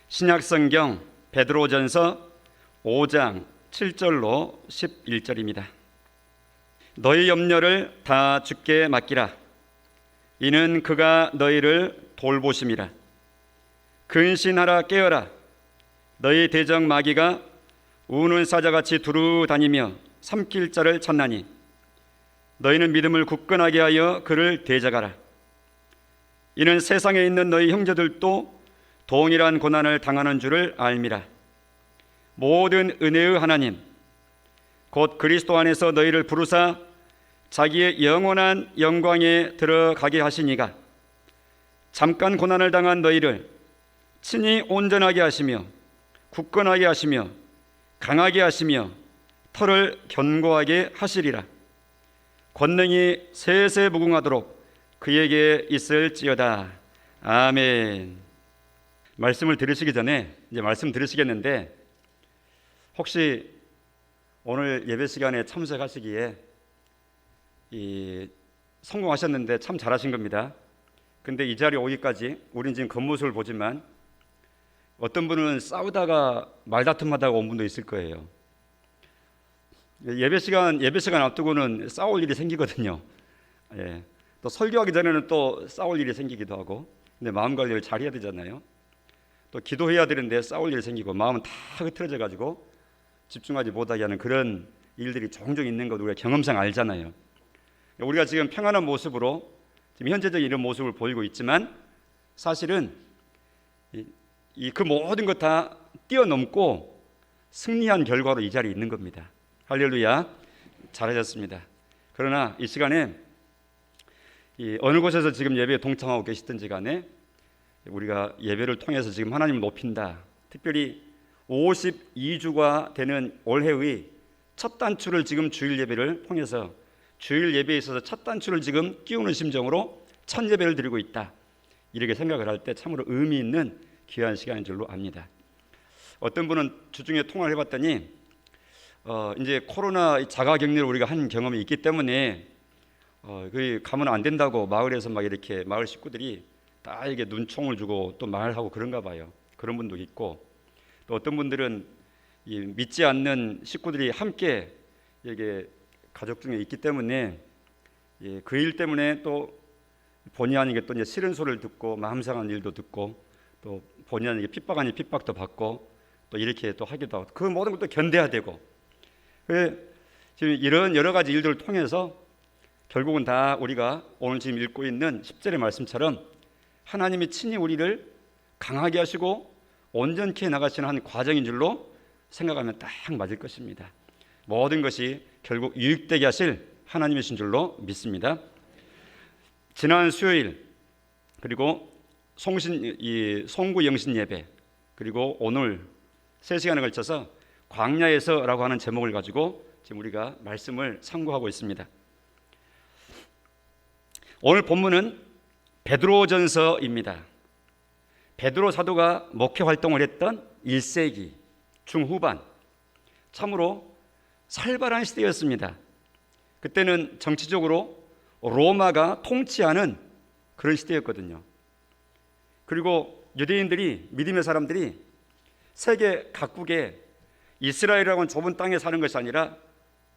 신약성경 베드로전서 5장 7절로 11절입니다. 너희 염려를 다 주께 맡기라. 이는 그가 너희를 돌보심이라. 근신하라, 깨어라. 너희 대적 마귀가 우는 사자같이 두루 다니며 삼킬 자를 찾나니 너희는 믿음을 굳건하게 하여 그를 대적하라. 이는 세상에 있는 너희 형제들도 동일한 고난을 당하는 줄을 알미라. 모든 은혜의 하나님 곧 그리스도 안에서 너희를 부르사 자기의 영원한 영광에 들어가게 하시니가 잠깐 고난을 당한 너희를 친히 온전하게 하시며 굳건하게 하시며 강하게 하시며 털을 견고하게 하시리라. 권능이 세세 무궁하도록 그에게 있을지어다. 아멘. 말씀을 들으시기 전에 이제 말씀 들으시겠는데, 혹시 오늘 예배 시간에 참석하시기에 성공하셨는데 참 잘하신 겁니다. 근데 이 자리에 오기까지 우린 지금 겉모습을 보지만 어떤 분은 싸우다가 말다툼하다가 온 분도 있을 거예요. 예배 시간 앞두고는 싸울 일이 생기거든요. 예. 또 설교하기 전에는 또 싸울 일이 생기기도 하고, 근데 마음 관리를 잘 해야 되잖아요. 또 기도해야 되는데 싸울 일이 생기고 마음은 다 흐트러져 가지고 집중하지 못하게 하는 그런 일들이 종종 있는 것 우리가 경험상 알잖아요. 우리가 지금 평안한 모습으로 지금 현재적인 이런 모습을 보이고 있지만 사실은 그 모든 것 다 뛰어넘고 승리한 결과로 이 자리에 있는 겁니다. 할렐루야, 잘하셨습니다. 그러나 이 시간에 어느 곳에서 지금 예배에 동참하고 계시든지 간에 우리가 예배를 통해서 지금 하나님을 높인다. 특별히 52주가 되는 올해의 첫 단추를 지금 주일 예배를 통해서 주일 예배에 있어서 첫 단추를 지금 끼우는 심정으로 첫 예배를 드리고 있다. 이렇게 생각을 할 때 참으로 의미 있는 귀한 시간인 줄로 압니다. 어떤 분은 주중에 통화를 해봤더니 이제 코로나 자가격리를 우리가 한 경험이 있기 때문에 거기 가면 안 된다고 마을에서 막 이렇게 마을 식구들이 다 이게 눈총을 주고 또 말하고 그런가 봐요. 그런 분도 있고, 또 어떤 분들은 믿지 않는 식구들이 함께 이게 가족 중에 있기 때문에 그 일 때문에 또 본의 아니게 또 이제 싫은 소리를 듣고 마음 상한 일도 듣고 또 본의 아니게 핍박 아닌 핍박도 받고 또 이렇게 또 하기도 하고 그 모든 것도 견뎌야 되고, 지금 이런 여러 가지 일들을 통해서 결국은 다 우리가 오늘 지금 읽고 있는 10절의 말씀처럼 하나님이 친히 우리를 강하게 하시고 온전케 나가시는 한 과정인 줄로 생각하면 딱 맞을 것입니다. 모든 것이 결국 유익되게 하실 하나님이신 줄로 믿습니다. 지난 수요일 그리고 송구 영신 예배 그리고 오늘 3시간에 걸쳐서 광야에서라고 하는 제목을 가지고 지금 우리가 말씀을 상고하고 있습니다. 오늘 본문은 베드로전서입니다. 베드로 사도가 목회 활동을 했던 1세기 중후반, 참으로 살벌한 시대였습니다. 그때는 정치적으로 로마가 통치하는 그런 시대였거든요. 그리고 유대인들이, 믿음의 사람들이 세계 각국에 이스라엘이라고 하는 좁은 땅에 사는 것이 아니라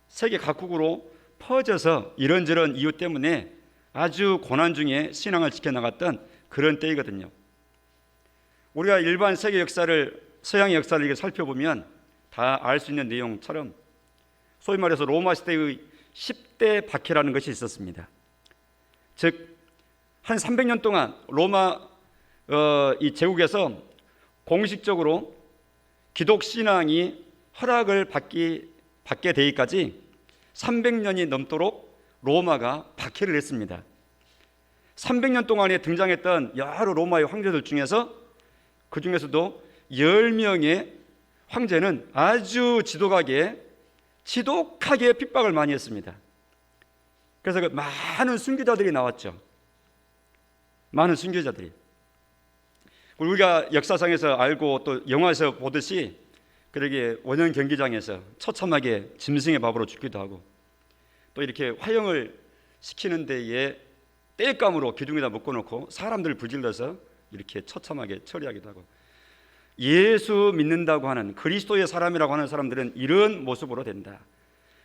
세계 각국으로 퍼져서 이런저런 이유 때문에 아주 고난 중에 신앙을 지켜나갔던 그런 때이거든요. 우리가 일반 세계 역사를, 서양의 역사를 이렇게 살펴보면 다 알 수 있는 내용처럼 소위 말해서 로마 시대의 10대 박해라는 것이 있었습니다. 즉 한 300년 동안 로마 이 제국에서 공식적으로 기독 신앙이 허락을 받게 되기까지 300년이 넘도록 로마가 박해를 했습니다. 300년 동안에 등장했던 여러 로마의 황제들 중에서 그 중에서도 10명의 황제는 아주 지독하게 핍박을 많이 했습니다. 그래서 그 많은 순교자들이 나왔죠. 많은 순교자들이. 우리가 역사상에서 알고 또 영화에서 보듯이 그러게 원형 경기장에서 처참하게 짐승의 밥으로 죽기도 하고 또 이렇게 화형을 시키는 데에 땔감으로 기둥에다 묶어놓고 사람들을 불질러서 이렇게 처참하게 처리하기도 하고 예수 믿는다고 하는 그리스도의 사람이라고 하는 사람들은 이런 모습으로 된다.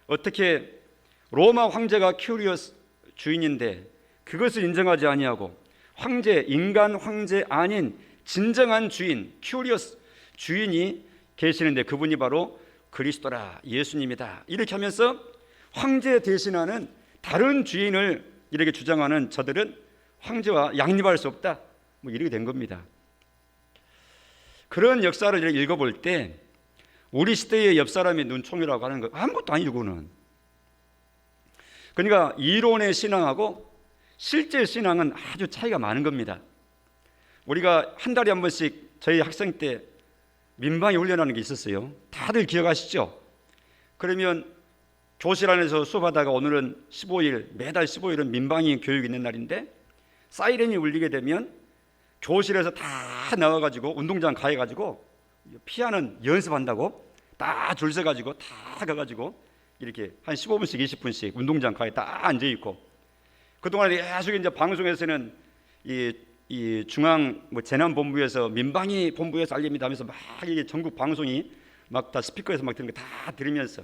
어떻게 로마 황제가 큐리어스 주인인데 그것을 인정하지 아니하고 황제, 인간 황제 아닌 진정한 주인 큐리어스 주인이 계시는데 그분이 바로 그리스도라, 예수님이다. 이렇게 하면서 황제 대신하는 다른 주인을 이렇게 주장하는 저들은 황제와 양립할 수 없다, 뭐 이렇게 된 겁니다. 그런 역사를 읽어볼 때 우리 시대의 옆 사람의 눈총이라고 하는 거 아무것도 아니고는, 그러니까 이론의 신앙하고 실제 신앙은 아주 차이가 많은 겁니다. 우리가 한 달에 한 번씩 저희 학생 때 민방위 훈련하는 게 있었어요. 다들 기억하시죠? 그러면 교실 안에서 수업하다가 오늘은 15일, 매달 15일은 민방위 교육이 있는 날인데 사이렌이 울리게 되면 교실에서 다 나와가지고 운동장 가해가지고 피하는 연습한다고 다 줄 서가지고 다 가가지고 이렇게 한 15분씩 20분씩 운동장 가에 다 앉아있고, 그동안에 계속 이제 방송에서는 이 중앙 재난본부에서 민방위 본부에서 알립니다 하면서 막 이게 전국 방송이 막 다 스피커에서 막 들은 거 다 들으면서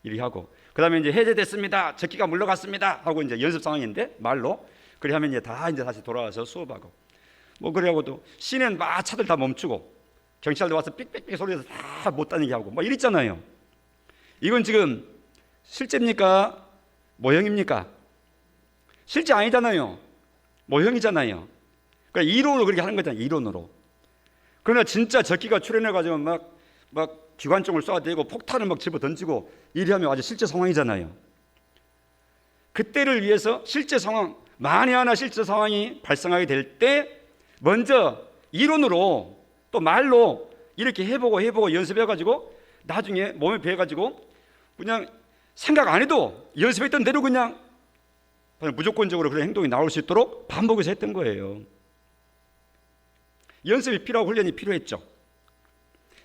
이렇게 하고, 그 다음에 이제 해제됐습니다, 적기가 물러갔습니다 하고 이제 연습 상황인데 말로 그래 하면 이제 다 이제 다시 돌아와서 수업하고, 뭐 그래하고도 시내는 막 차들 다 멈추고 경찰도 와서 삑삑삑 소리에서 다 못 다니게 하고 막 이랬잖아요. 이건 지금 실제입니까? 모형입니까? 실제 아니잖아요. 모형이잖아요. 그러니까 이론으로 그렇게 하는 거잖아요. 이론으로. 그러나 진짜 적기가 출현해가지고 막 기관총을 쏴대고 폭탄을 막 집어 던지고 이래 하면 아주 실제 상황이잖아요. 그때를 위해서 실제 상황, 만에 하나 실제 상황이 발생하게 될 때 먼저 이론으로 또 말로 이렇게 해보고 연습해가지고 나중에 몸에 배워가지고 그냥 생각 안 해도 연습했던 대로 그냥 무조건적으로 그런 행동이 나올 수 있도록 반복해서 했던 거예요. 연습이 필요하고 훈련이 필요했죠.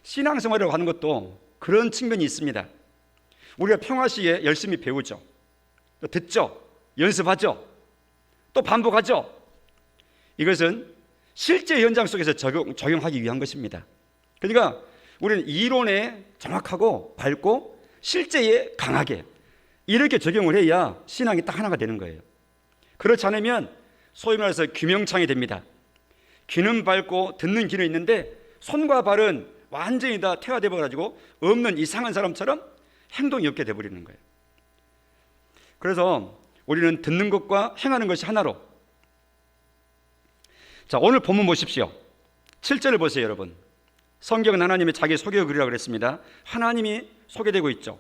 신앙생활이라고 하는 것도 그런 측면이 있습니다. 우리가 평화시에 열심히 배우죠. 또 듣죠. 연습하죠. 또 반복하죠. 이것은 실제 현장 속에서 적용하기 위한 것입니다. 그러니까 우리는 이론에 정확하고 밝고 실제에 강하게 이렇게 적용을 해야 신앙이 딱 하나가 되는 거예요. 그렇지 않으면 소위 말해서 귀명창이 됩니다. 귀는 밝고 듣는 귀는 있는데 손과 발은 완전히 다 퇴화되어 가지고 없는 이상한 사람처럼 행동이 없게 돼버리는 거예요. 그래서 우리는 듣는 것과 행하는 것이 하나로. 자, 오늘 본문 보십시오. 7절을 보세요, 여러분. 성경은 하나님의 자기 소개 글이라고 그랬습니다. 하나님이 소개되고 있죠.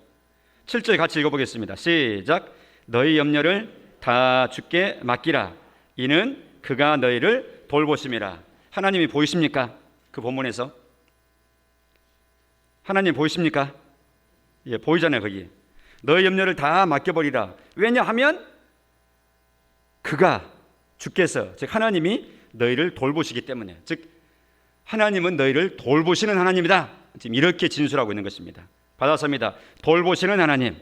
7절 같이 읽어보겠습니다. 시작. 너희 염려를 다 주께 맡기라. 이는 그가 너희를 돌보심이라. 하나님이 보이십니까? 그 본문에서 하나님 보이십니까? 예, 보이잖아요. 거기 너희 염려를 다 맡겨버리라. 왜냐하면 그가, 주께서, 즉 하나님이 너희를 돌보시기 때문에, 즉 하나님은 너희를 돌보시는 하나님이다. 지금 이렇게 진술하고 있는 것입니다. 받아섭니다. 돌보시는 하나님.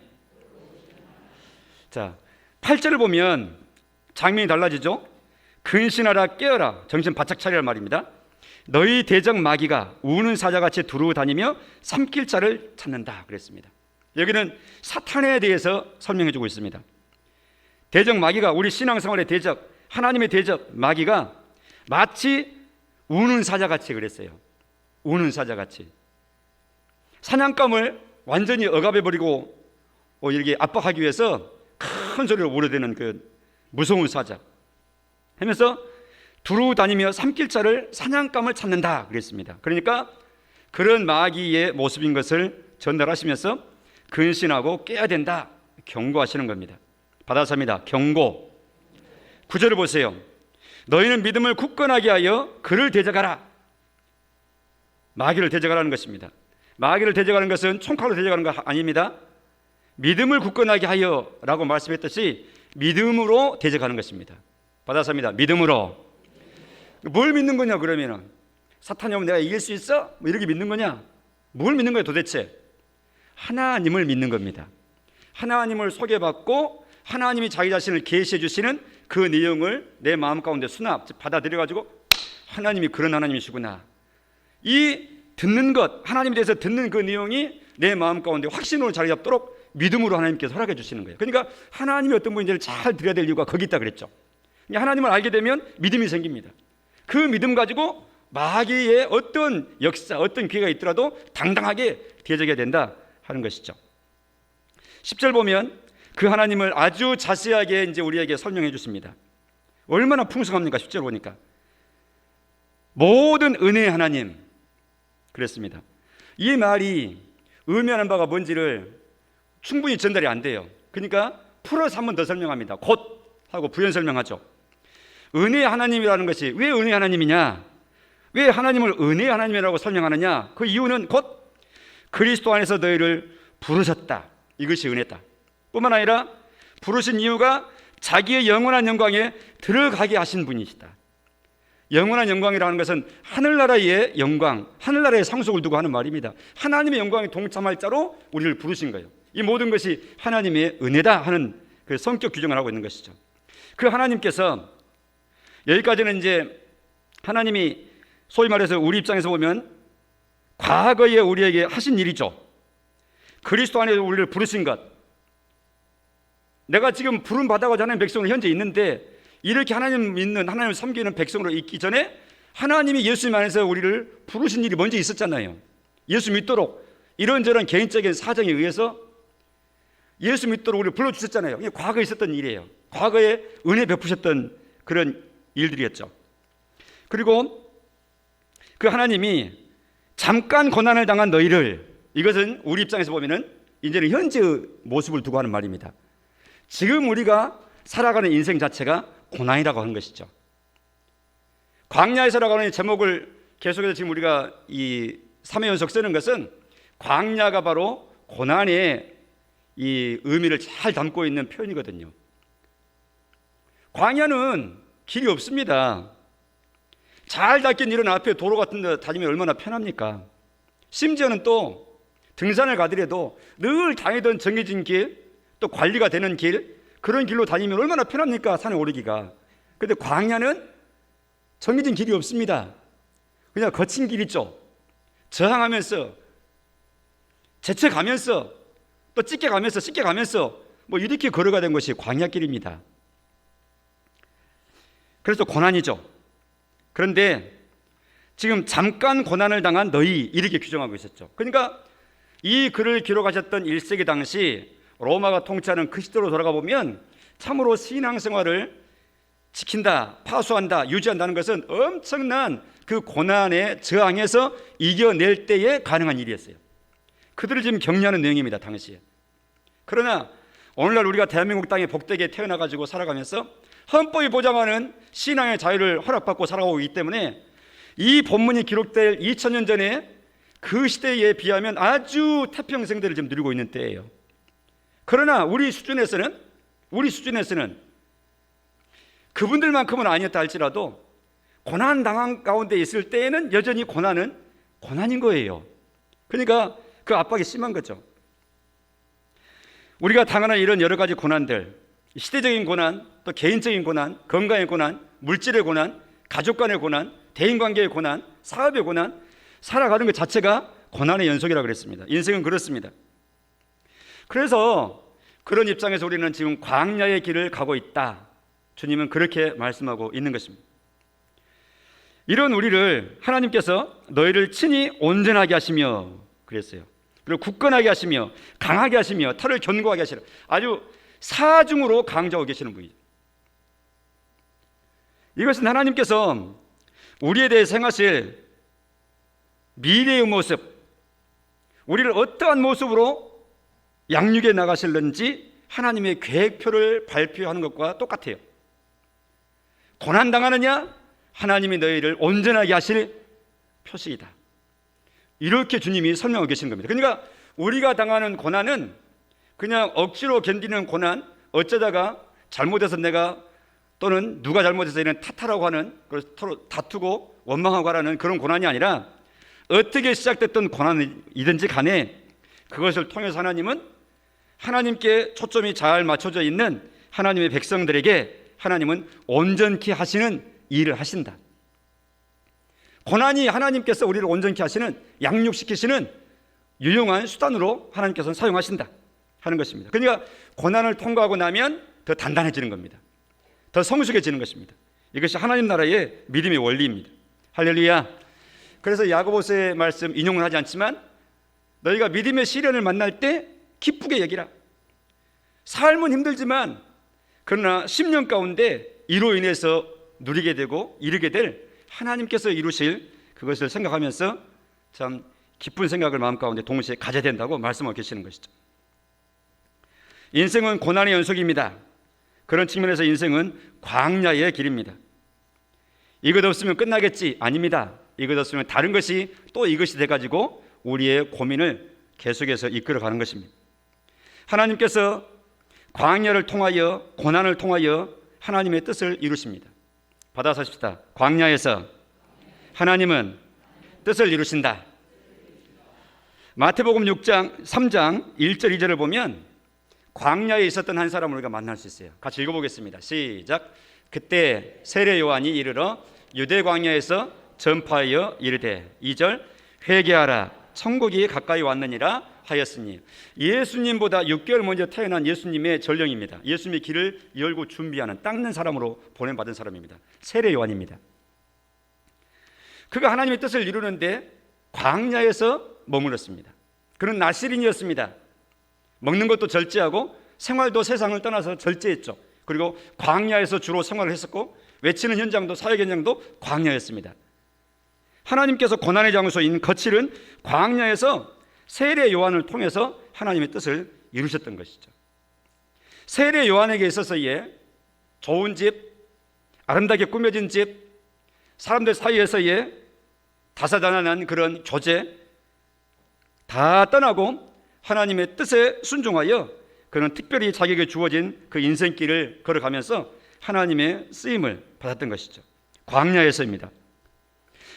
자, 8절을 보면 장면이 달라지죠. 근신하라, 깨어라, 정신 바짝 차리라 말입니다. 너희 대적 마귀가 우는 사자같이 두루 다니며 삼킬 자를 찾는다 그랬습니다. 여기는 사탄에 대해서 설명해 주고 있습니다. 대적 마귀가, 우리 신앙생활의 대적, 하나님의 대적 마귀가 마치 우는 사자같이 그랬어요. 우는 사자같이 사냥감을 완전히 억압해버리고 이렇게 압박하기 위해서 큰 소리로 울어대는 그 무서운 사자 하면서 두루 다니며 삼킬 자를, 사냥감을 찾는다 그랬습니다. 그러니까 그런 마귀의 모습인 것을 전달하시면서 근신하고 깨야 된다 경고하시는 겁니다. 받아섭니다. 경고. 9절을 보세요. 너희는 믿음을 굳건하게 하여 그를 대적하라. 마귀를 대적하라는 것입니다. 마귀를 대적하는 것은 총칼로 대적하는 거 아닙니다. 믿음을 굳건하게 하여 라고 말씀했듯이 믿음으로 대적하는 것입니다. 받아섭니다. 믿음으로. 뭘 믿는 거냐 그러면은, 사탄이 오면 내가 이길 수 있어? 뭐 이렇게 믿는 거냐? 뭘 믿는 거예요 도대체? 하나님을 믿는 겁니다. 하나님을 소개받고 하나님이 자기 자신을 계시해 주시는 그 내용을 내 마음 가운데 수납, 받아들여 가지고 하나님이 그런 하나님이시구나, 이 듣는 것, 하나님에 대해서 듣는 그 내용이 내 마음 가운데 확신으로 자리 잡도록 믿음으로 하나님께서 허락해 주시는 거예요. 그러니까 하나님이 어떤 분인지를 잘 들어야 될 이유가 거기 있다 그랬죠. 하나님을 알게 되면 믿음이 생깁니다. 그 믿음 가지고 마귀의 어떤 역사, 어떤 기회가 있더라도 당당하게 대적해야 된다 하는 것이죠. 10절 보면 그 하나님을 아주 자세하게 이제 우리에게 설명해 주십니다. 얼마나 풍성합니까? 10절 보니까 모든 은혜의 하나님 그랬습니다. 이 말이 의미하는 바가 뭔지를 충분히 전달이 안 돼요. 그러니까 풀어서 한 번 더 설명합니다. 곧 하고 부연 설명하죠. 은혜의 하나님이라는 것이 왜 은혜의 하나님이냐, 왜 하나님을 은혜의 하나님이라고 설명하느냐, 그 이유는 곧 그리스도 안에서 너희를 부르셨다, 이것이 은혜다. 뿐만 아니라 부르신 이유가 자기의 영원한 영광에 들어가게 하신 분이시다. 영원한 영광이라는 것은 하늘나라의 영광, 하늘나라의 상속을 두고 하는 말입니다. 하나님의 영광에 동참할 자로 우리를 부르신 거예요. 이 모든 것이 하나님의 은혜다 하는 그 성격 규정을 하고 있는 것이죠. 그 하나님께서 여기까지는 이제 하나님이 소위 말해서 우리 입장에서 보면 과거에 우리에게 하신 일이죠. 그리스도 안에서 우리를 부르신 것, 내가 지금 부름 받아가지고 하나님 백성으로 현재 있는데 이렇게 하나님 믿는, 하나님을 섬기는 백성으로 있기 전에 하나님이 예수님 안에서 우리를 부르신 일이 먼저 있었잖아요. 예수 믿도록 이런저런 개인적인 사정에 의해서 예수 믿도록 우리를 불러주셨잖아요. 이게 과거에 있었던 일이에요. 과거에 은혜 베푸셨던 그런 일들이었죠. 그리고 그 하나님이 잠깐 고난을 당한 너희를, 이것은 우리 입장에서 보면은 이제는 현재의 모습을 두고 하는 말입니다. 지금 우리가 살아가는 인생 자체가 고난이라고 하는 것이죠. 광야에서라고 하는 제목을 계속해서 지금 우리가 이 3회 연속 쓰는 것은 광야가 바로 고난의 이 의미를 잘 담고 있는 표현이거든요. 광야는 길이 없습니다. 잘 닦인 이런 앞에 도로 같은 데 다니면 얼마나 편합니까? 심지어는 또 등산을 가더라도 늘 다니던 정해진 길, 또 관리가 되는 길, 그런 길로 다니면 얼마나 편합니까? 산에 오르기가. 그런데 광야는 정해진 길이 없습니다. 그냥 거친 길 있죠. 저항하면서, 제쳐가면서, 또 찢겨가면서 뭐 이렇게 걸어가야 되는 것이 광야길입니다. 그래서 고난이죠. 그런데 지금 잠깐 고난을 당한 너희, 이렇게 규정하고 있었죠. 그러니까 이 글을 기록하셨던 1세기 당시 로마가 통치하는 그 시대로 돌아가 보면 참으로 신앙생활을 지킨다, 파수한다, 유지한다는 것은 엄청난 그 고난에 저항해서 이겨낼 때에 가능한 일이었어요. 그들을 지금 격려하는 내용입니다, 당시에. 그러나 오늘날 우리가 대한민국 땅에 복되게 태어나가지고 살아가면서 헌법이 보장하는 신앙의 자유를 허락받고 살아가고 있기 때문에 이 본문이 기록될 2000년 전에 그 시대에 비하면 아주 태평성대를 지금 누리고 있는 때예요. 그러나 우리 수준에서는 그분들만큼은 아니었다 할지라도 고난 당한 가운데 있을 때에는 여전히 고난은 고난인 거예요. 그러니까 그 압박이 심한 거죠. 우리가 당하는 이런 여러 가지 고난들, 시대적인 고난, 또 개인적인 고난, 건강의 고난, 물질의 고난, 가족 간의 고난, 대인관계의 고난, 사업의 고난, 살아가는 것 자체가 고난의 연속이라고 그랬습니다. 인생은 그렇습니다. 그래서 그런 입장에서 우리는 지금 광야의 길을 가고 있다. 주님은 그렇게 말씀하고 있는 것입니다. 이런 우리를 하나님께서 너희를 친히 온전하게 하시며 그랬어요. 그리고 굳건하게 하시며 강하게 하시며 털을 견고하게 하시라. 아주 사중으로 강조하고 계시는 분이죠. 이것은 하나님께서 우리에 대해 생하실 미래의 모습, 우리를 어떠한 모습으로 양육해 나가실는지 하나님의 계획표를 발표하는 것과 똑같아요. 고난당하느냐? 하나님이 너희를 온전하게 하실 표식이다. 이렇게 주님이 설명하고 계시는 겁니다. 그러니까 우리가 당하는 고난은 그냥 억지로 견디는 고난, 어쩌다가 잘못해서 내가 또는 누가 잘못해서 이런 탓하라고 하는, 서로 다투고 원망하고 하라는 그런 고난이 아니라 어떻게 시작됐던 고난이든지 간에 그것을 통해서 하나님은 하나님께 초점이 잘 맞춰져 있는 하나님의 백성들에게 하나님은 온전케 하시는 일을 하신다. 고난이 하나님께서 우리를 온전케 하시는, 양육시키시는 유용한 수단으로 하나님께서는 사용하신다 하는 것입니다. 그러니까 고난을 통과하고 나면 더 단단해지는 겁니다. 더 성숙해지는 것입니다. 이것이 하나님 나라의 믿음의 원리입니다. 할렐루야. 그래서 야고보서의 말씀 인용을 하지 않지만, 너희가 믿음의 시련을 만날 때 기쁘게 여기라. 삶은 힘들지만 그러나 10년 가운데 이로 인해서 누리게 되고 이루게 될 하나님께서 이루실 그것을 생각하면서 참 기쁜 생각을 마음 가운데 동시에 가져야 된다고 말씀하고 계시는 것이죠. 인생은 고난의 연속입니다. 그런 측면에서 인생은 광야의 길입니다. 이것 없으면 끝나겠지? 아닙니다. 이것 없으면 다른 것이 또 이것이 돼가지고 우리의 고민을 계속해서 이끌어가는 것입니다. 하나님께서 광야를 통하여, 고난을 통하여 하나님의 뜻을 이루십니다. 받아서십시다. 광야에서 하나님은 뜻을 이루신다. 마태복음 6장 3장 1절 2절을 보면 광야에 있었던 한 사람을 우리가 만날 수 있어요. 같이 읽어보겠습니다. 시작. 그때 세례 요한이 이르러 유대 광야에서 전파하여 이르되 2절 회개하라 천국이 가까이 왔느니라 하였으니, 예수님보다 6개월 먼저 태어난 예수님의 전령입니다. 예수님의 길을 열고 준비하는, 닦는 사람으로 보냄받은 사람입니다. 세례 요한입니다. 그가 하나님의 뜻을 이루는데 광야에서 머물렀습니다. 그는 나시린이었습니다. 먹는 것도 절제하고 생활도 세상을 떠나서 절제했죠. 그리고 광야에서 주로 생활을 했었고 외치는 현장도, 사역 현장도 광야였습니다. 하나님께서 고난의 장소인 거칠은 광야에서 세례 요한을 통해서 하나님의 뜻을 이루셨던 것이죠. 세례 요한에게 있어서의 좋은 집, 아름답게 꾸며진 집, 사람들 사이에서의 다사다난한 그런 교제 다 떠나고 하나님의 뜻에 순종하여 그는 특별히 자기에게 주어진 그 인생길을 걸어가면서 하나님의 쓰임을 받았던 것이죠. 광야에서입니다.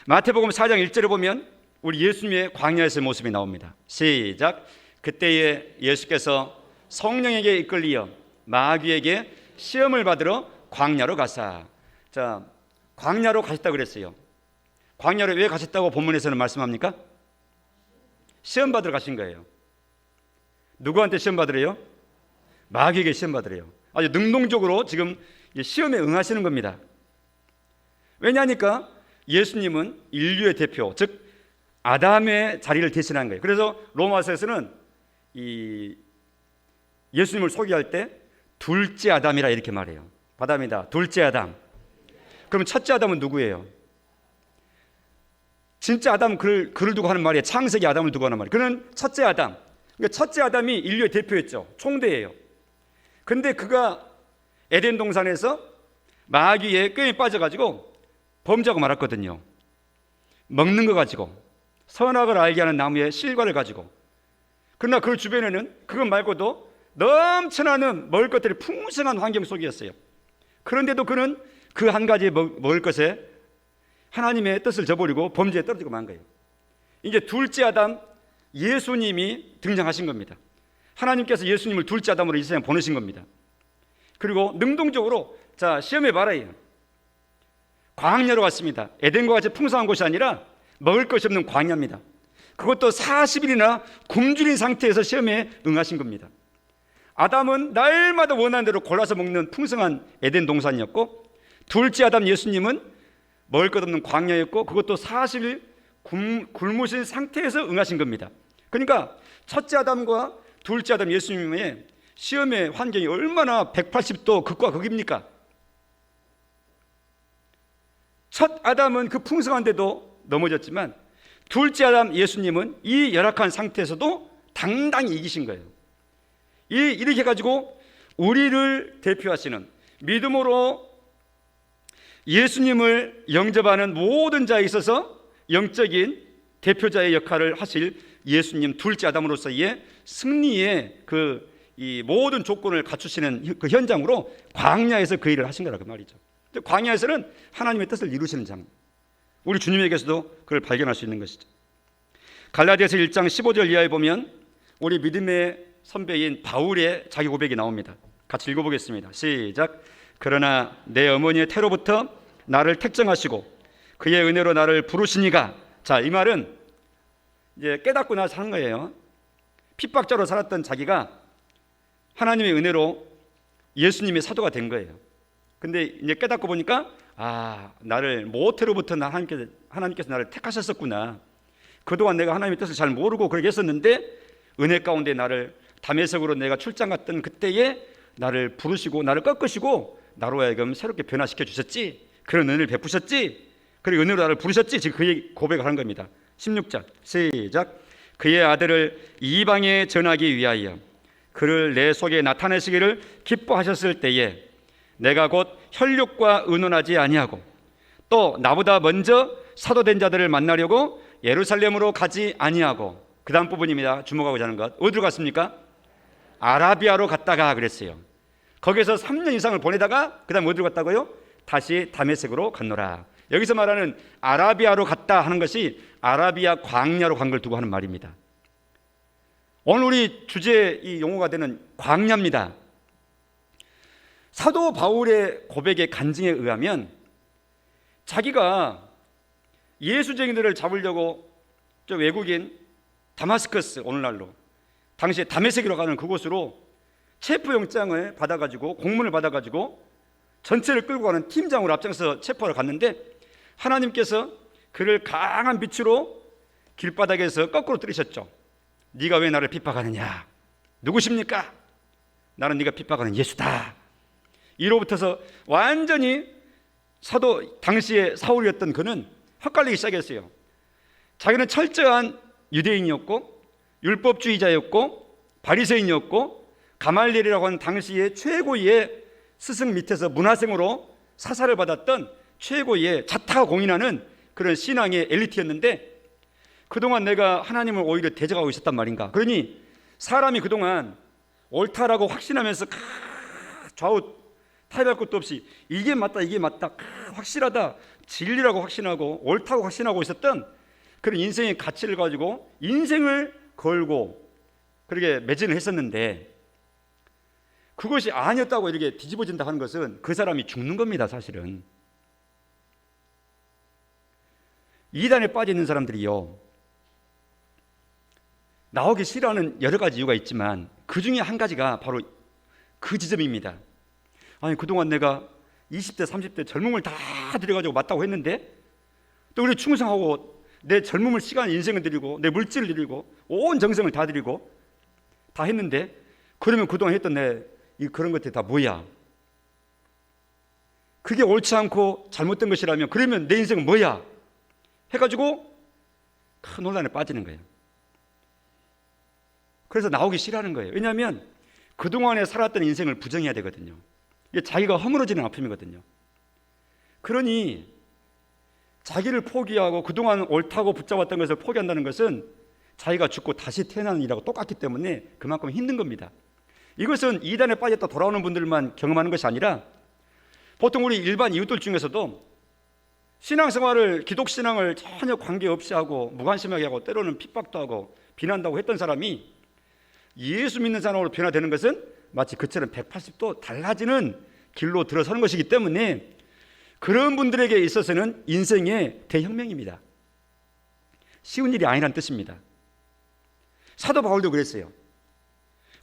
마태복음 4장 1절에 보면 우리 예수님의 광야에서의 모습이 나옵니다. 시작. 그때에 예수께서 성령에게 이끌리어 마귀에게 시험을 받으러 광야로 가사. 자, 광야로 가셨다고 그랬어요. 광야로 왜 가셨다고 본문에서는 말씀합니까? 시험 받으러 가신 거예요. 누구한테 시험 받으래요? 마귀에게 시험 받으래요. 아주 능동적으로 지금 시험에 응하시는 겁니다. 왜냐하니까 예수님은 인류의 대표, 즉 아담의 자리를 대신한 거예요. 그래서 로마서에서는 이 예수님을 소개할 때 둘째 아담이라 이렇게 말해요. 아담이다, 둘째 아담. 그럼 첫째 아담은 누구예요? 진짜 아담 글을 두고 하는 말이에요. 창세기 아담을 두고 하는 말이에요. 그는 첫째 아담. 그러니까 첫째 아담이 인류의 대표였죠. 총대예요. 근데 그가 에덴 동산에서 마귀의 꾀에 빠져가지고 범죄하고 말았거든요. 먹는 거 가지고, 선악을 알게 하는 나무의 실과를 가지고. 그러나 그 주변에는 그것 말고도 넘쳐나는 먹을 것들이 풍성한 환경 속이었어요. 그런데도 그는 그 한 가지 먹을 것에 하나님의 뜻을 저버리고 범죄에 떨어지고 만 거예요. 이제 둘째 아담 예수님이 등장하신 겁니다. 하나님께서 예수님을 둘째 아담으로 이 세상에 보내신 겁니다. 그리고 능동적으로 자, 시험해 봐라요. 광야로 갔습니다. 에덴과 같이 풍성한 곳이 아니라 먹을 것이 없는 광야입니다. 그것도 40일이나 굶주린 상태에서 시험에 응하신 겁니다. 아담은 날마다 원하는 대로 골라서 먹는 풍성한 에덴 동산이었고, 둘째 아담 예수님은 먹을 것 없는 광야였고, 그것도 40일 굶으신 상태에서 응하신 겁니다. 그러니까 첫째 아담과 둘째 아담 예수님의 시험의 환경이 얼마나 180도 극과 극입니까? 첫 아담은 그 풍성한데도 넘어졌지만 둘째 아담 예수님은 이 열악한 상태에서도 당당히 이기신 거예요. 이렇게 해가지고 우리를 대표하시는, 믿음으로 예수님을 영접하는 모든 자에 있어서 영적인 대표자의 역할을 하실 예수님 둘째 아담으로서의 승리의 이 모든 조건을 갖추시는 그 현장으로 광야에서 그 일을 하신 거라고 말이죠. 광야에서는 하나님의 뜻을 이루시는 장, 우리 주님에게서도 그걸 발견할 수 있는 것이죠. 갈라디아서 1장 15절 이하에 보면 우리 믿음의 선배인 바울의 자기 고백이 나옵니다. 같이 읽어보겠습니다. 시작. 그러나 내 어머니의 태로부터 나를 택정하시고 그의 은혜로 나를 부르시니가. 자, 이 말은 이제 깨닫고 나서 하는 거예요. 핍박자로 살았던 자기가 하나님의 은혜로 예수님의 사도가 된 거예요. 근데 이제 깨닫고 보니까 나를 모태로부터 하나님께서 나를 택하셨었구나. 그동안 내가 하나님의 뜻을 잘 모르고 그렇게 했었는데 은혜 가운데 나를 다메섹으로 내가 출장 갔던 그때에 나를 부르시고 나를 꺾으시고 나로 하여금 새롭게 변화시켜 주셨지. 그런 은혜를 베푸셨지. 그리고 은혜로 나를 부르셨지. 지금 그의 고백을 하는 겁니다. 16절 시작. 그의 아들을 이방에 전하기 위하여 그를 내 속에 나타내시기를 기뻐하셨을 때에 내가 곧 혈육과 의논하지 아니하고 또 나보다 먼저 사도된 자들을 만나려고 예루살렘으로 가지 아니하고, 그 다음 부분입니다. 주목하고자 하는 것. 어디로 갔습니까? 아라비아로 갔다가 그랬어요. 거기서 3년 이상을 보내다가 그 다음 어디로 갔다고요? 다시 다메섹으로 갔노라. 여기서 말하는 아라비아로 갔다 하는 것이 아라비아 광야로 간 걸 두고 하는 말입니다. 오늘 우리 주제 이 용어가 되는 광야입니다. 사도 바울의 고백의 간증에 의하면 자기가 예수쟁이들을 잡으려고 저 외국인 다마스커스, 오늘날로 당시에 다메섹으로 가는 그곳으로 체포영장을 받아가지고 공문을 받아가지고 전체를 끌고 가는 팀장으로 앞장서 체포하러 갔는데 하나님께서 그를 강한 빛으로 길바닥에서 거꾸로 들이셨죠. 네가 왜 나를 핍박하느냐? 누구십니까? 나는 네가 핍박하는 예수다. 이로부터서 완전히 사도 당시에 사울이었던 그는 헛갈리기 시작했어요. 자기는 철저한 유대인이었고 율법주의자였고 바리새인이었고 가말리엘이라고 하는 당시의 최고의 스승 밑에서 문화생으로 사사를 받았던 최고의 자타가 공인하는 그런 신앙의 엘리트였는데 그동안 내가 하나님을 오히려 대적하고 있었단 말인가. 그러니 사람이 그동안 옳다라고 확신하면서 좌우 타협할 것도 없이 이게 맞다 이게 맞다 확실하다 진리라고 확신하고 옳다고 확신하고 있었던 그런 인생의 가치를 가지고 인생을 걸고 그렇게 매진을 했었는데 그것이 아니었다고 이렇게 뒤집어진다 하는 것은 그 사람이 죽는 겁니다. 사실은 이단에 빠져 있는 사람들이요, 나오기 싫어하는 여러 가지 이유가 있지만 그 중에 한 가지가 바로 그 지점입니다. 아니 그동안 내가 20대 30대 젊음을 다 들여가지고 맞다고 했는데 또 우리 충성하고 내 젊음을 시간 인생을 드리고 내 물질을 드리고 온 정성을 다 드리고 다 했는데 그러면 그동안 했던 내 그런 것들이 다 뭐야? 그게 옳지 않고 잘못된 것이라면 그러면 내 인생은 뭐야? 해가지고 큰 혼란에 빠지는 거예요. 그래서 나오기 싫어하는 거예요. 왜냐하면 그동안에 살았던 인생을 부정해야 되거든요. 이게 자기가 허물어지는 아픔이거든요. 그러니 자기를 포기하고 그동안 옳다고 붙잡았던 것을 포기한다는 것은 자기가 죽고 다시 태어나는 일하고 똑같기 때문에 그만큼 힘든 겁니다. 이것은 이단에 빠졌다 돌아오는 분들만 경험하는 것이 아니라 보통 우리 일반 이웃들 중에서도 신앙생활을 기독신앙을 전혀 관계없이 하고 무관심하게 하고 때로는 핍박도 하고 비난다고 했던 사람이 예수 믿는 사람으로 변화되는 것은 마치 그처럼 180도 달라지는 길로 들어서는 것이기 때문에 그런 분들에게 있어서는 인생의 대혁명입니다. 쉬운 일이 아니란 뜻입니다. 사도 바울도 그랬어요.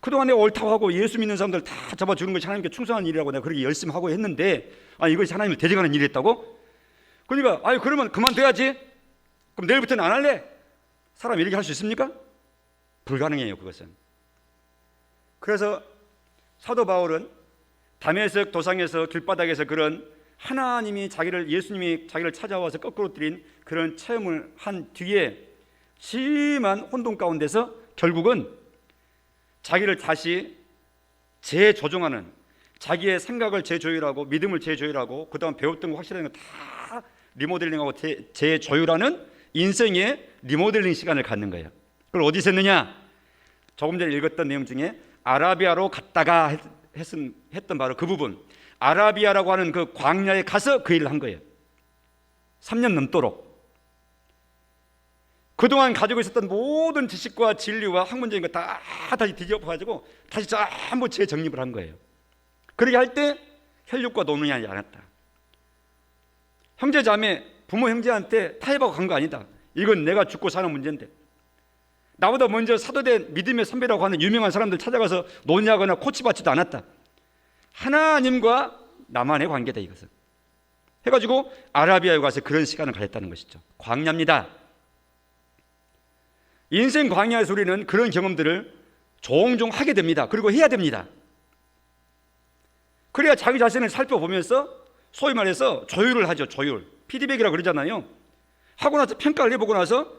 그동안 내가 옳다고 하고 예수 믿는 사람들 다 잡아주는 것이 하나님께 충성한 일이라고 내가 그렇게 열심히 하고 했는데 이것이 하나님을 대적하는 일이었다고? 그러니까 그러면 그만둬야지. 그럼 내일부터는 안 할래? 사람 이렇게 할 수 있습니까? 불가능해요. 그것은. 그래서 사도 바울은 다메섹 도상에서 길바닥에서 그런 하나님이 예수님이 자기를 찾아와서 거꾸로 들인 그런 체험을 한 뒤에 심한 혼돈 가운데서 결국은 자기를 다시 재조정하는, 자기의 생각을 재조율하고 믿음을 재조율하고 그동안 배웠던 거 확실한 거 다 리모델링하고 재조율하는 인생의 리모델링 시간을 갖는 거예요. 그걸 어디서 했느냐? 조금 전에 읽었던 내용 중에 아라비아로 갔다가 했던 바로 그 부분, 아라비아라고 하는 그 광야에 가서 그 일을 한 거예요. 3년 넘도록 그동안 가지고 있었던 모든 지식과 진리와 학문적인 거 다 다시 뒤집어가지고 다시 전부 재정립을 한 거예요. 그렇게 할 때 혈육과 논문이 아니지 않았다. 형제자매 부모 형제한테 타협하고 간 거 아니다. 이건 내가 죽고 사는 문제인데, 나보다 먼저 사도된 믿음의 선배라고 하는 유명한 사람들 찾아가서 논의하거나 코치받지도 않았다. 하나님과 나만의 관계다, 이것은. 해가지고 아라비아에 가서 그런 시간을 가졌다는 것이죠. 광야입니다. 인생 광야에서 우리는 그런 경험들을 종종 하게 됩니다. 그리고 해야 됩니다. 그래야 자기 자신을 살펴보면서 소위 말해서 조율을 하죠. 조율. 피드백이라고 그러잖아요. 하고 나서 평가를 해보고 나서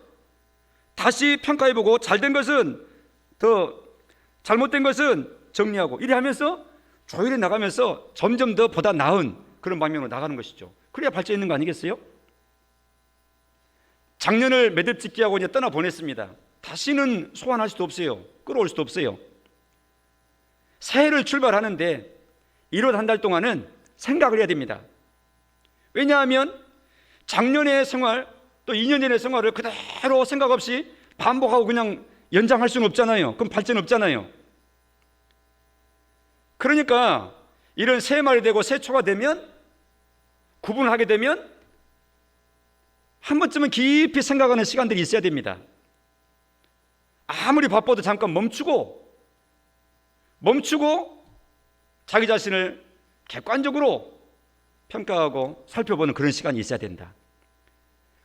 다시 평가해보고 잘된 것은 더, 잘못된 것은 정리하고, 이래 하면서 조율해 나가면서 점점 더 보다 나은 그런 방향으로 나가는 것이죠. 그래야 발전 있는 거 아니겠어요? 작년을 매듭짓기 하고 이제 떠나보냈습니다. 다시는 소환할 수도 없어요. 끌어올 수도 없어요. 새해를 출발하는데 1월 한 달 동안은 생각을 해야 됩니다. 왜냐하면 작년의 생활, 또 2년 전의 생활을 그대로 생각 없이 반복하고 그냥 연장할 수는 없잖아요. 그럼 발전 없잖아요. 그러니까 이런 새해 말이 되고 새초가 되면, 구분을 하게 되면 한 번쯤은 깊이 생각하는 시간들이 있어야 됩니다. 아무리 바빠도 잠깐 멈추고 자기 자신을 객관적으로 평가하고 살펴보는 그런 시간이 있어야 된다.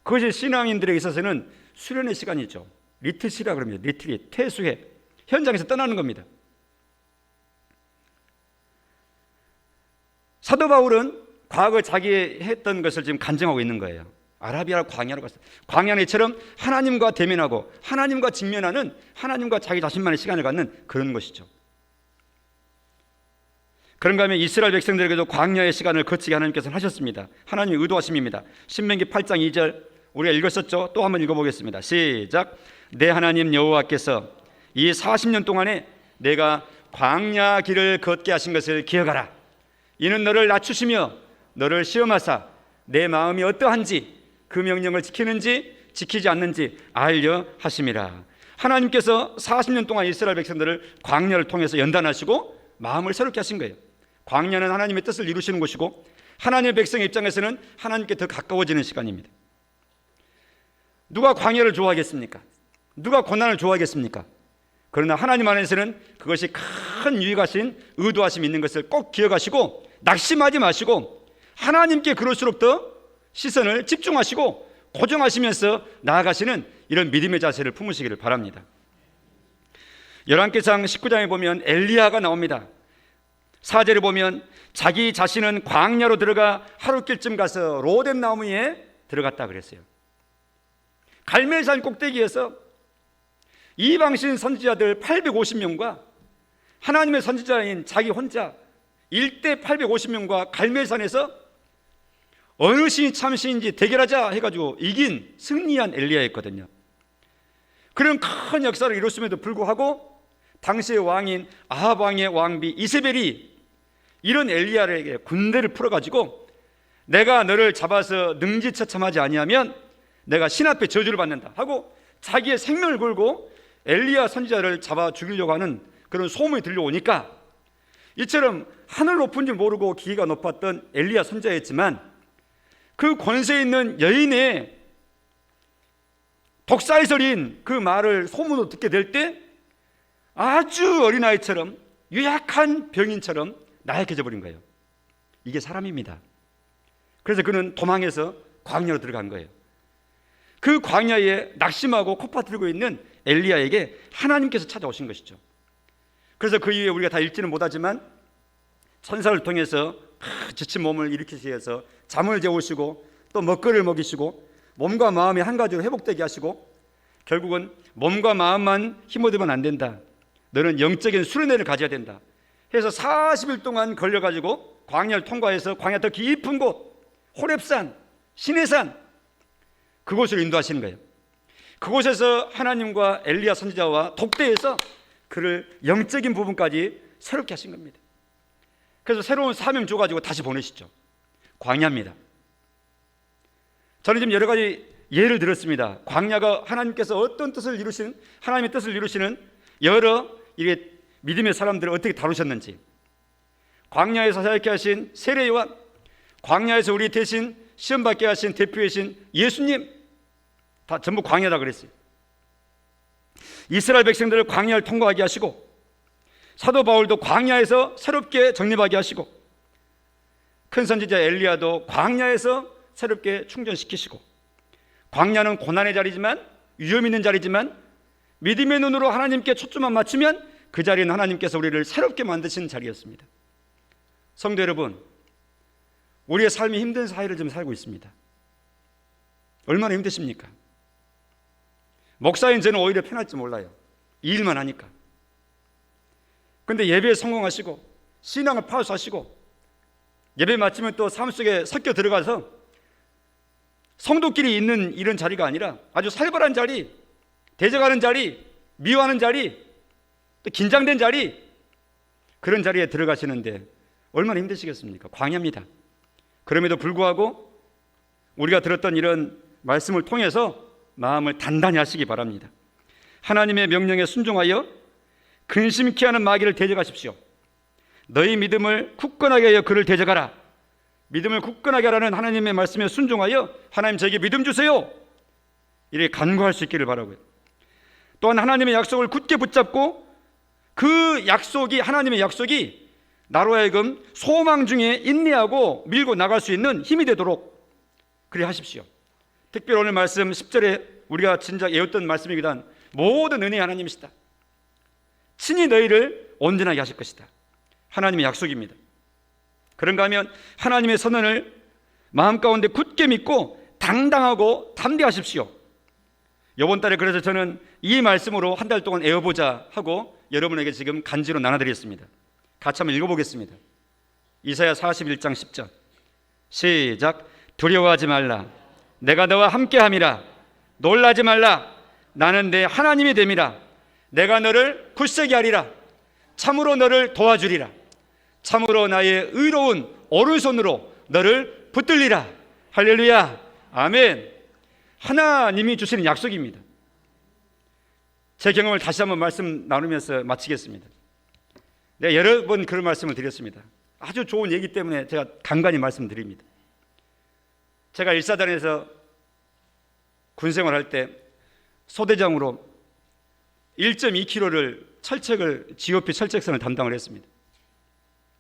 그것이 신앙인들에게 있어서는 수련의 시간이죠. 리트시라 그럽니다. 리트릿, 퇴수해, 현장에서 떠나는 겁니다. 사도 바울은 과거 자기 했던 것을 지금 간증하고 있는 거예요. 아라비아 광야로 갔어요. 광야처럼 하나님과 대면하고 하나님과 직면하는, 하나님과 자기 자신만의 시간을 갖는 그런 것이죠. 그런가 하면 이스라엘 백성들에게도 광야의 시간을 거치게 하나님께서는 하셨습니다. 하나님의 의도하심입니다. 신명기 8장 2절 우리가 읽었었죠. 또 한번 읽어보겠습니다. 시작. 내 하나님 여호와께서 이 40년 동안에 내가 광야 길을 걷게 하신 것을 기억하라. 이는 너를 낮추시며 너를 시험하사 내 마음이 어떠한지 그 명령을 지키는지 지키지 않는지 알려 하심이라. 하나님께서 40년 동안 이스라엘 백성들을 광야를 통해서 연단하시고 마음을 새롭게 하신 거예요. 광야는 하나님의 뜻을 이루시는 곳이고 하나님의 백성의 입장에서는 하나님께 더 가까워지는 시간입니다. 누가 광야를 좋아하겠습니까? 누가 고난을 좋아하겠습니까? 그러나 하나님 안에서는 그것이 큰 유익하신 의도하심이 있는 것을 꼭 기억하시고 낙심하지 마시고 하나님께 그럴수록 더 시선을 집중하시고 고정하시면서 나아가시는 이런 믿음의 자세를 품으시기를 바랍니다. 열왕기상 19장에 보면 엘리야가 나옵니다. 4절에 보면 자기 자신은 광야로 들어가 하룻길쯤 가서 로뎀 나무에 들어갔다 그랬어요. 갈멜산 꼭대기에서 이방신 선지자들 850명과 하나님의 선지자인 자기 혼자 1대 850명과 갈멜산에서 어느 신이 참 신인지 대결하자 해가지고 이긴, 승리한 엘리야였거든요. 그런 큰 역사를 이뤘음에도 불구하고 당시의 왕인 아합 왕의 왕비 이세벨이 이런 엘리야에게 군대를 풀어가지고 내가 너를 잡아서 능지처참하지 아니하면 내가 신 앞에 저주를 받는다 하고 자기의 생명을 걸고 엘리야 선지자를 잡아 죽이려고 하는 그런 소문이 들려오니까 이처럼 하늘 높은 줄 모르고 기계가 높았던 엘리야 선지자였지만 그 권세 있는 여인의 독사의설인 그 말을 소문으로 듣게 될 때 아주 어린아이처럼 유약한 병인처럼 나약해져 버린 거예요. 이게 사람입니다. 그래서 그는 도망해서 광야로 들어간 거예요. 그 광야에 낙심하고 코파뜨리고 있는 엘리야에게 하나님께서 찾아오신 것이죠. 그래서 그 이후에 우리가 다 읽지는 못하지만 천사를 통해서 지친 몸을 일으키시기 위해서 잠을 재우시고 또 먹거리를 먹이시고 몸과 마음이 한 가지로 회복되게 하시고 결국은 몸과 마음만 힘어들면 안 된다. 너는 영적인 수련회를 가져야 된다. 해서 40일 동안 걸려가지고 광야를 통과해서 광야 더 깊은 곳 호렙산, 시내산 그곳으로 인도하시는 거예요. 그곳에서 하나님과 엘리야 선지자와 독대해서 그를 영적인 부분까지 새롭게 하신 겁니다. 그래서 새로운 사명 줘가지고 다시 보내시죠. 광야입니다. 저는 지금 여러 가지 예를 들었습니다. 광야가 하나님께서 어떤 뜻을 이루시는, 하나님의 뜻을 이루시는 여러 이게 믿음의 사람들을 어떻게 다루셨는지, 광야에서 사역케 하신 세례요한, 광야에서 우리 대신 시험 받게 하신 대표이신 예수님, 다 전부 광야다 그랬어요. 이스라엘 백성들을 광야를 통과하게 하시고, 사도 바울도 광야에서 새롭게 정립하게 하시고, 큰 선지자 엘리야도 광야에서 새롭게 충전시키시고, 광야는 고난의 자리지만, 위험 있는 자리지만, 믿음의 눈으로 하나님께 초점만 맞추면 그 자리는 하나님께서 우리를 새롭게 만드신 자리였습니다. 성도 여러분, 우리의 삶이 힘든 사회를 좀 살고 있습니다. 얼마나 힘드십니까? 목사인 저는 오히려 편할지 몰라요. 이 일만 하니까. 근데 예배에 성공하시고 신앙을 파수하시고 예배 마치면 또 삶 속에 섞여 들어가서 성도끼리 있는 이런 자리가 아니라 아주 살벌한 자리, 대적하는 자리, 미워하는 자리, 또 긴장된 자리, 그런 자리에 들어가시는데 얼마나 힘드시겠습니까? 광야입니다. 그럼에도 불구하고 우리가 들었던 이런 말씀을 통해서 마음을 단단히 하시기 바랍니다. 하나님의 명령에 순종하여 근심케 하는 마귀를 대적하십시오. 너희 믿음을 굳건하게 하여 그를 대적하라. 믿음을 굳건하게 하라는 하나님의 말씀에 순종하여 하나님 저에게 믿음 주세요, 이렇게 간구할 수 있기를 바라고요. 또한 하나님의 약속을 굳게 붙잡고 그 약속이, 하나님의 약속이 나로 하여금 소망 중에 인내하고 밀고 나갈 수 있는 힘이 되도록 그리 하십시오. 특별히 오늘 말씀 10절에 우리가 진작 외웠던 말씀이기도 한 모든 은혜의 하나님이시다. 친히 너희를 온전하게 하실 것이다. 하나님의 약속입니다. 그런가 하면 하나님의 선언을 마음 가운데 굳게 믿고 당당하고 담대하십시오. 이번 달에 그래서 저는 이 말씀으로 한 달 동안 애워보자 하고 여러분에게 지금 간지로 나눠드렸습니다. 같이 한번 읽어보겠습니다. 이사야 41장 10절 시작. 두려워하지 말라. 내가 너와 함께함이라. 놀라지 말라. 나는 내 하나님이 됨이라. 내가 너를 굳세게 하리라. 참으로 너를 도와주리라. 참으로 나의 의로운 오른손으로 너를 붙들리라. 할렐루야. 아멘. 하나님이 주시는 약속입니다. 제 경험을 다시 한번 말씀 나누면서 마치겠습니다. 내가 여러 번 그런 말씀을 드렸습니다. 아주 좋은 얘기 때문에 제가 간간히 말씀드립니다. 제가 일사단에서 군생활할 때 소대장으로 1.2km를 철책을, GOP 철책선을 담당을 했습니다.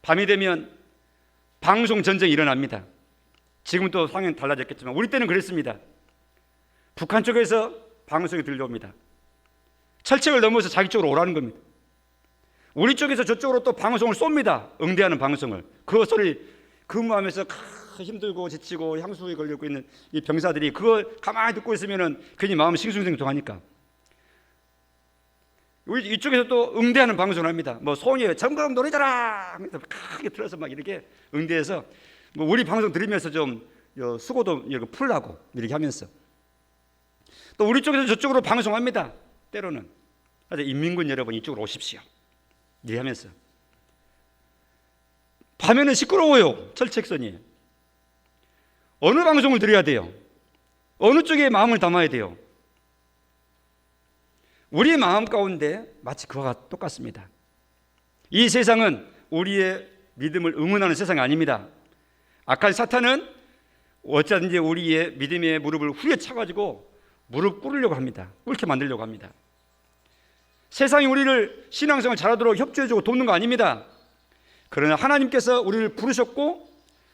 밤이 되면 방송 전쟁이 일어납니다. 지금은 또 상황이 달라졌겠지만 우리 때는 그랬습니다. 북한 쪽에서 방송이 들려옵니다. 철책을 넘어서 자기 쪽으로 오라는 겁니다. 우리 쪽에서 저쪽으로 또 방송을 쏩니다. 응대하는 방송을. 그 소리 근무하면서 힘들고 지치고 향수에 걸리고 있는 이 병사들이 그걸 가만히 듣고 있으면은 괜히 마음이 싱숭생숭하니까 우리 이쪽에서 또 응대하는 방송을 합니다. 뭐 송이에 정금 노래자라 하면서 크게 틀어서 막 이렇게 응대해서 뭐 우리 방송 들으면서 좀 수고도 이렇게 풀라고 이렇게 하면서 또 우리 쪽에서 저쪽으로 방송합니다. 때로는 그래서 인민군 여러분 이쪽으로 오십시오 이렇게 하면서 밤에는 시끄러워요. 철책선이 어느 방송을 들어야 돼요? 어느 쪽에 마음을 담아야 돼요? 우리의 마음 가운데 마치 그와 똑같습니다. 이 세상은 우리의 믿음을 응원하는 세상이 아닙니다. 악한 사탄은 어쩌든지 우리의 믿음의 무릎을 후려쳐가지고 무릎 꿇으려고 합니다. 꿇게 만들려고 합니다. 세상이 우리를 신앙생활 잘하도록 협조해주고 돕는 거 아닙니다. 그러나 하나님께서 우리를 부르셨고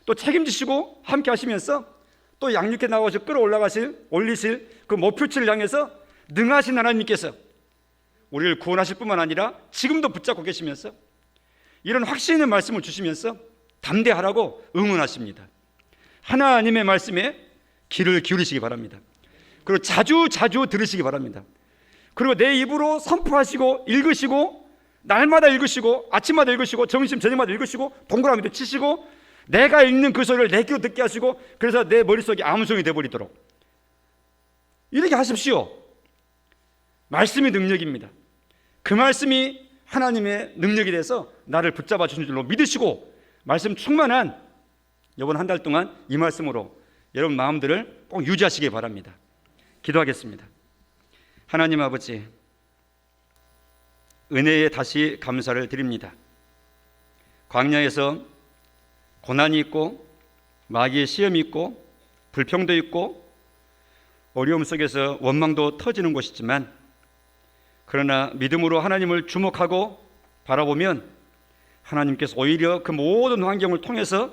또 책임지시고 함께 하시면서 또 양육해 나가서 올리실 그 목표치를 향해서 능하신 하나님께서 우리를 구원하실 뿐만 아니라 지금도 붙잡고 계시면서 이런 확신 있는 말씀을 주시면서 담대하라고 응원하십니다. 하나님의 말씀에 귀를 기울이시기 바랍니다. 그리고 자주 들으시기 바랍니다. 그리고 내 입으로 선포하시고 읽으시고 날마다 읽으시고 아침마다 읽으시고 점심 저녁마다 읽으시고 동그라미도 치시고 내가 읽는 그 소리를 내 귀로 듣게 하시고 그래서 내 머릿속에 암송이 되어버리도록 이렇게 하십시오. 말씀이 능력입니다. 그 말씀이 하나님의 능력이 돼서 나를 붙잡아 주신 줄로 믿으시고 말씀 충만한 이번 한 달 동안 이 말씀으로 여러분 마음들을 꼭 유지하시기 바랍니다. 기도하겠습니다. 하나님 아버지, 은혜에 다시 감사를 드립니다. 광야에서 고난이 있고 마귀의 시험이 있고 불평도 있고 어려움 속에서 원망도 터지는 곳이지만, 그러나 믿음으로 하나님을 주목하고 바라보면 하나님께서 오히려 그 모든 환경을 통해서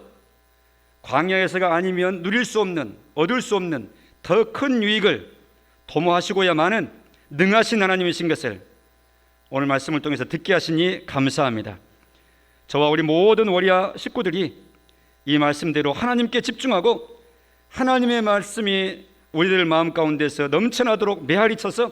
광야에서가 아니면 누릴 수 없는, 얻을 수 없는 더 큰 유익을 도모하시고야만은 능하신 하나님이신 것을 오늘 말씀을 통해서 듣게 하시니 감사합니다. 저와 우리 모든 워리아 식구들이 이 말씀대로 하나님께 집중하고 하나님의 말씀이 우리들 마음 가운데서 넘쳐나도록 메아리 쳐서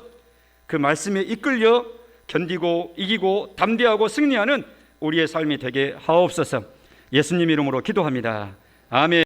그 말씀에 이끌려 견디고 이기고 담대하고 승리하는 우리의 삶이 되게 하옵소서. 예수님 이름으로 기도합니다. 아멘.